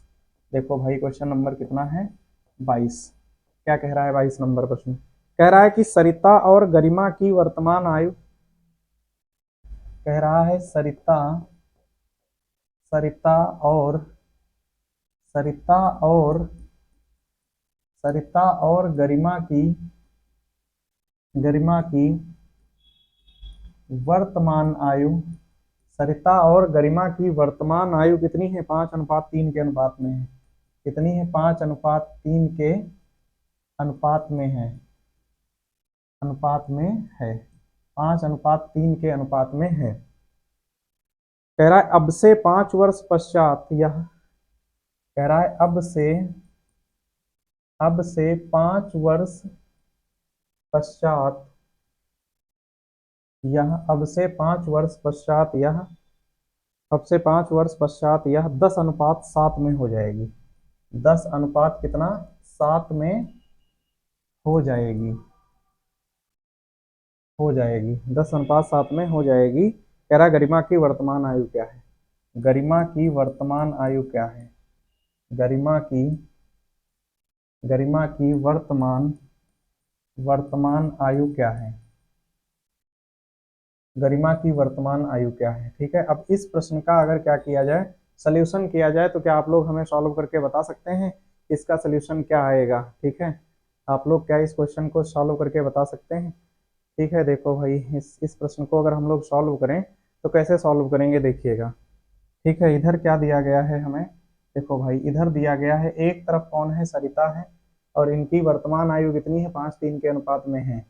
देखो भाई क्वेश्चन नंबर कितना है? 22। क्या कह रहा है 22 नंबर प्रश्न? कह रहा है कि सरिता और गरिमा की वर्तमान आयु, कह रहा है सरिता और सरिता और सरिता और गरिमा की वर्तमान आयु, सरिता और गरिमा की वर्तमान आयु कितनी है? 5:3 के अनुपात में है। कितनी है? 5:3 के अनुपात में है। अनुपात में है, 5:3 के अनुपात में है। कह रहा है अब से 5 वर्ष पश्चात यह, कह रहा है अब से अब से 5 वर्ष पश्चात यह अब से 5 वर्ष पश्चात यह अब से 5 वर्ष पश्चात यह 10:7 में हो जाएगी। 10 अनुपात कितना 7 में हो जाएगी। 10:7 में हो जाएगी। कह रहा गरिमा की वर्तमान आयु क्या है। गरिमा की वर्तमान आयु क्या है। गरिमा की वर्तमान आयु क्या है। गरिमा की वर्तमान आयु क्या है। ठीक है, अब इस प्रश्न का अगर क्या किया जाए, सॉल्यूशन किया जाए, तो क्या आप लोग हमें सॉल्व करके बता सकते हैं इसका सॉल्यूशन क्या आएगा। ठीक है, आप लोग क्या इस क्वेश्चन को सॉल्व करके बता सकते हैं। ठीक है, देखो भाई इस प्रश्न को अगर हम लोग सॉल्व करें तो कैसे सॉल्व करेंगे देखिएगा। ठीक है, इधर क्या दिया गया है हमें, देखो भाई इधर दिया गया है, एक तरफ कौन है सरिता है और इनकी वर्तमान आयु कितनी है 5:3 के अनुपात में है।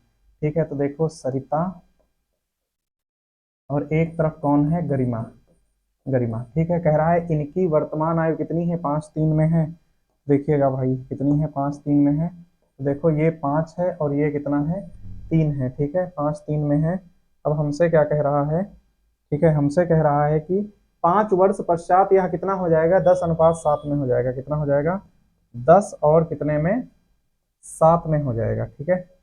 ठीक है, तो देखो सरिता और एक तरफ कौन है गरिमा। ठीक है, कह रहा है इनकी वर्तमान आयु कितनी है 5:3 में है। देखिएगा भाई कितनी है 5:3 में है, तो देखो ये 5 है और ये कितना है 3 है। ठीक है, 5:3 में है। अब हमसे क्या कह रहा है, ठीक है, हमसे कह रहा है कि 5 वर्ष पश्चात यह कितना हो जाएगा 10:7 में हो जाएगा। कितना हो जाएगा 10 और कितने में 7 में हो जाएगा। ठीक है,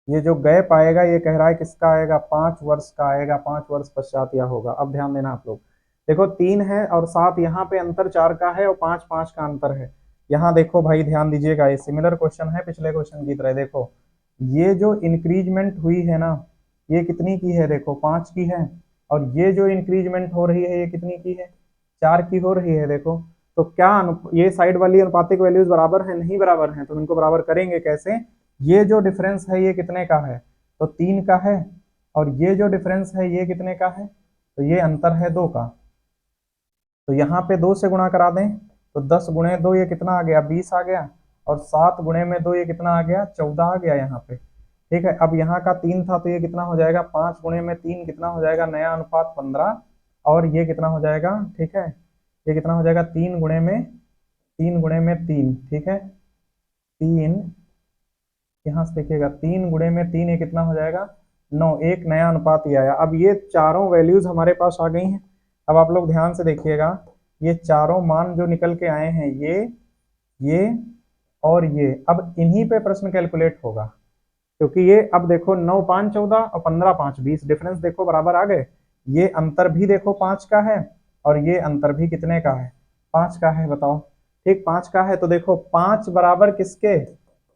ये जो गैप आएगा ये कह रहा है किसका आएगा 5 वर्ष का आएगा। 5 वर्ष पश्चात यह होगा। अब ध्यान देना आप लोग, देखो 3 है और 7 यहाँ पे अंतर 4 का है और 5 का अंतर है। यहाँ देखो भाई ध्यान दीजिएगा, ये सिमिलर क्वेश्चन है पिछले क्वेश्चन की तरह। देखो ये जो इंक्रीजमेंट हुई है ना ये कितनी की है, देखो 5 की है, और ये जो इंक्रीजमेंट हो रही है ये कितनी की है 4 की हो रही है। देखो तो क्या ये साइड वाली अनुपातिक वैल्यूज बराबर है, नहीं बराबर हैं, तो इनको बराबर करेंगे कैसे। ये जो डिफरेंस है ये कितने का है, तो 3 का है, और ये जो डिफरेंस है ये कितने का है, तो ये अंतर है 2 का। तो यहाँ पे 2 से गुणा करा दें तो 10 गुणे 2 ये कितना आ गया 20 आ गया, और 7 गुणे में 2 ये कितना आ गया 14 आ गया यहाँ पे। ठीक है, अब यहाँ का 3 था तो ये कितना हो जाएगा 5 गुणे में 3 कितना हो जाएगा नया अनुपात 15, और ये कितना हो जाएगा, ठीक है, ये कितना हो जाएगा 3 गुणे में 3। ठीक है, 3, यहाँ से देखिएगा 3 गुणे में 3 ये कितना हो जाएगा 9, एक नया अनुपात ये आया। अब ये चारों वैल्यूज हमारे पास आ गई हैं। अब आप लोग ध्यान से देखिएगा, ये चारों मान जो निकल के आए हैं ये और ये, अब इन्हीं पे प्रश्न कैलकुलेट होगा, क्योंकि ये अब देखो 9 5 14 और 15 5 20, डिफरेंस देखो बराबर आ गए। ये अंतर भी देखो 5 का है और ये अंतर भी कितने का है 5 का है, बताओ। ठीक, 5 का है, तो देखो 5 बराबर किसके,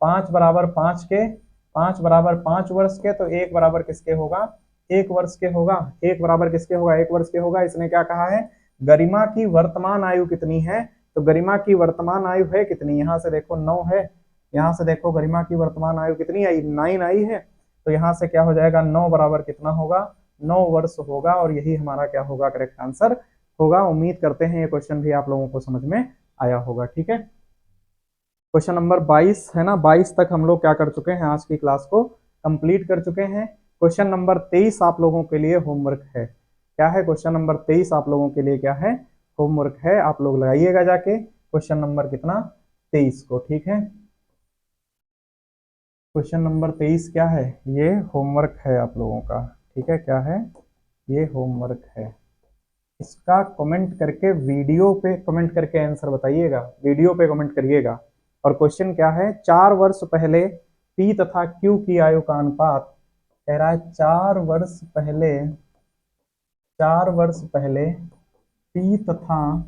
5 बराबर 5 के, 5 बराबर 5 वर्ष के, तो 1 बराबर किसके होगा 1 वर्ष के होगा। 1 बराबर किसके होगा 1 वर्ष के होगा। इसने क्या कहा है गरिमा की वर्तमान आयु कितनी है, तो गरिमा की वर्तमान आयु है कितनी, यहाँ से देखो 9 है, यहाँ से देखो गरिमा की वर्तमान आयु कितनी आई 9 आई है, तो यहाँ से क्या हो जाएगा 9 बराबर कितना होगा 9 वर्ष होगा, और यही हमारा क्या होगा करेक्ट आंसर होगा। उम्मीद करते हैं ये क्वेश्चन भी आप लोगों को समझ में आया होगा। ठीक है, क्वेश्चन नंबर 22 है ना, 22 तक हम लोग क्या कर चुके हैं आज की क्लास को कंप्लीट कर चुके हैं। क्वेश्चन नंबर 23 आप लोगों के लिए होमवर्क है। क्या है क्वेश्चन नंबर 23 आप लोगों के लिए क्या है होमवर्क है, आप लोग लगाइएगा जाके क्वेश्चन नंबर कितना 23 को। ठीक है, क्वेश्चन नंबर 23 क्या है, ये होमवर्क है आप लोगों का। ठीक है, क्या है ये होमवर्क है। इसका कमेंट करके वीडियो पे कमेंट करके आंसर बताइएगा, वीडियो पे कमेंट करिएगा। और क्वेश्चन क्या है 4 वर्ष पहले पी तथा क्यू की आयु का अनुपात, कह रहा है 4 वर्ष पहले पी तथा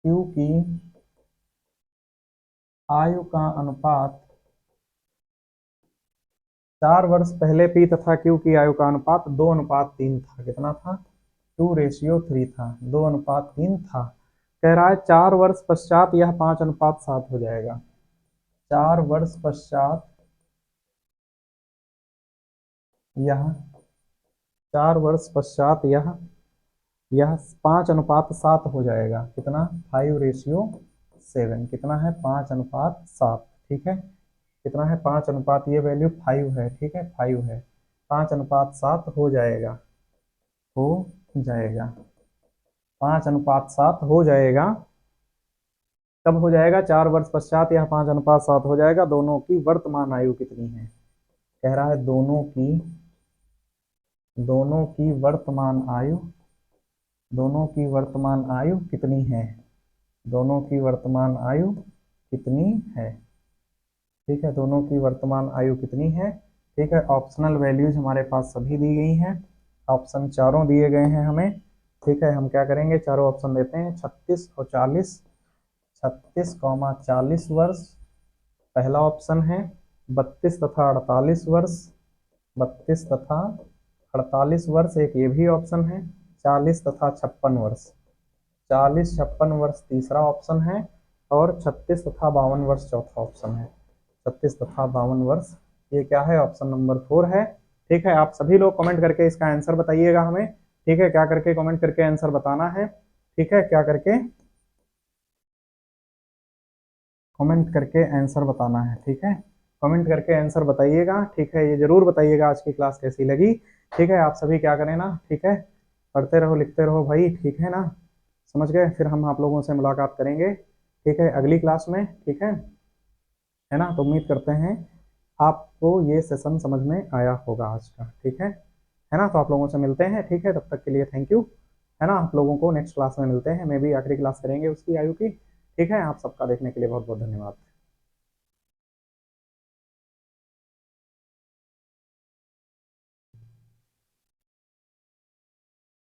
क्यू की आयु का अनुपात, 4 वर्ष पहले पी तथा क्यू की आयु का अनुपात 2:3 था। कितना था 2:3 था, 2:3 था। कह रहा है 4 वर्ष पश्चात यह 5:7 हो जाएगा। 4 वर्ष पश्चात यह 4 वर्ष पश्चात यह 5:7 हो जाएगा। कितना 5:7, कितना है 5:7। ठीक है, कितना है 5 अनुपात, ये वैल्यू 5 है। ठीक है 5 है, 5:7 हो जाएगा, हो जाएगा 5:7 हो जाएगा। कब हो जाएगा? 4 वर्ष पश्चात यह 5 अनुपात 7 हो जाएगा। दोनों की वर्तमान आयु कितनी है? कह रहा है दोनों की वर्तमान आयु, दोनों की वर्तमान आयु कितनी है? दोनों की वर्तमान आयु कितनी है? ठीक है, दोनों की वर्तमान आयु कितनी है? ठीक है, ऑप्शनल वैल्यूज हमारे पास सभी दी गई हैं, ऑप्शन चारों दिए गए हैं हमें। ठीक है, हम क्या करेंगे, चारों ऑप्शन देते हैं, 36 और 40। 36,40 वर्ष पहला ऑप्शन है। 32 तथा 48 वर्ष, 32 तथा 48 वर्ष एक ये भी ऑप्शन है। 40 तथा 56 वर्ष, 40-56 वर्ष तीसरा ऑप्शन है। और 36 तथा 52 वर्ष चौथा ऑप्शन है। 36 तथा 52 वर्ष, ये क्या है? ऑप्शन नंबर 4 है। ठीक है, आप सभी लोग कमेंट करके इसका आंसर बताइएगा हमें। ठीक है, क्या करके कमेंट करके आंसर बताना है? ठीक है, क्या करके कमेंट करके आंसर बताना है। ठीक है, कमेंट करके आंसर बताइएगा। ठीक है, ये जरूर बताइएगा आज की क्लास कैसी लगी। ठीक है, आप सभी क्या करें ना, ठीक है, पढ़ते रहो लिखते रहो भाई। ठीक है ना, समझ गए? फिर हम आप लोगों से मुलाकात करेंगे, ठीक है, अगली क्लास में। ठीक है ना? तो उम्मीद करते हैं आपको ये सेशन समझ में आया होगा आज का। ठीक है ना? तो आप लोगों से मिलते हैं। ठीक है, तब तक के लिए थैंक यू। है ना? आप लोगों को नेक्स्ट क्लास में मिलते हैं, मैं भी आखिरी क्लास करेंगे उसकी आयु की। ठीक है, आप सबका देखने के लिए बहुत बहुत धन्यवाद।